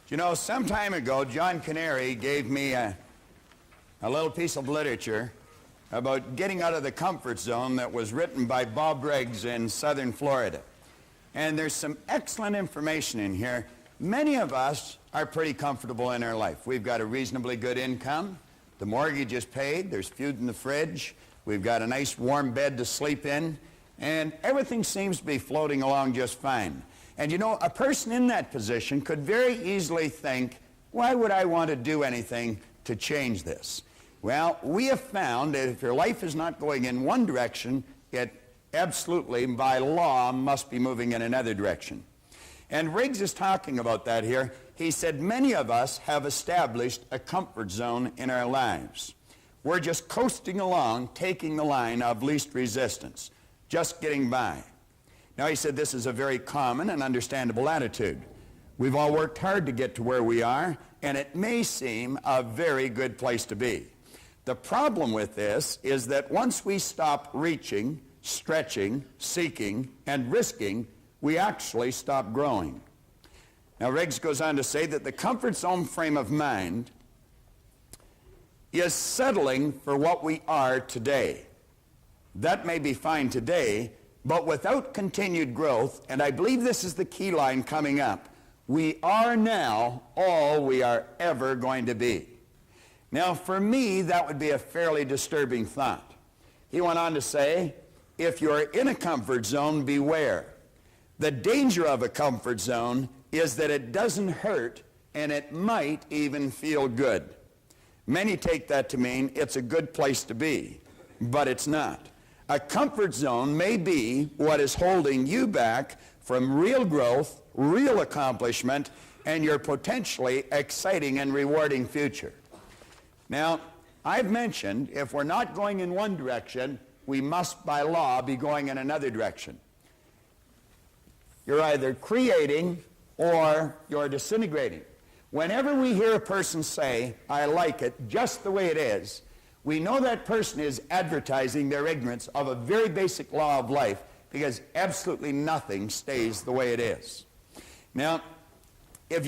You know, some time ago, John Canary gave me a little piece of literature about getting out of the comfort zone that was written by Bob Riggs in southern Florida. And there's some excellent information in here. Many of us are pretty comfortable in our life. We've got a reasonably good income. The mortgage is paid. There's food in the fridge. We've got a nice warm bed to sleep in. And everything seems to be floating along just fine. And you know, a person in that position could very easily think, why would I want to do anything to change this? Well, we have found that if your life is not going in one direction, it absolutely, by law, must be moving in another direction. And Riggs is talking about that here. He said many of us have established a comfort zone in our lives. We're just coasting along, taking the line of least resistance, just getting by. Now, he said this is a very common and understandable attitude. We've all worked hard to get to where we are, and it may seem a very good place to be. The problem with this is that once we stop reaching, stretching, seeking, and risking, we actually stop growing. Now, Riggs goes on to say that the comfort zone frame of mind is settling for what we are today. That may be fine today, but without continued growth, and I believe this is the key line coming up, we are now all we are ever going to be. Now, for me, that would be a fairly disturbing thought. He went on to say, if you're in a comfort zone, beware. The danger of a comfort zone is that it doesn't hurt, and it might even feel good. Many take that to mean it's a good place to be, but it's not. A comfort zone may be what is holding you back from real growth, real accomplishment, and your potentially exciting and rewarding future. Now, I've mentioned if we're not going in one direction, we must by law be going in another direction. You're either creating or you're disintegrating. Whenever we hear a person say, I like it just the way it is, we know that person is advertising their ignorance of a very basic law of life, because absolutely nothing stays the way it is. Now, if you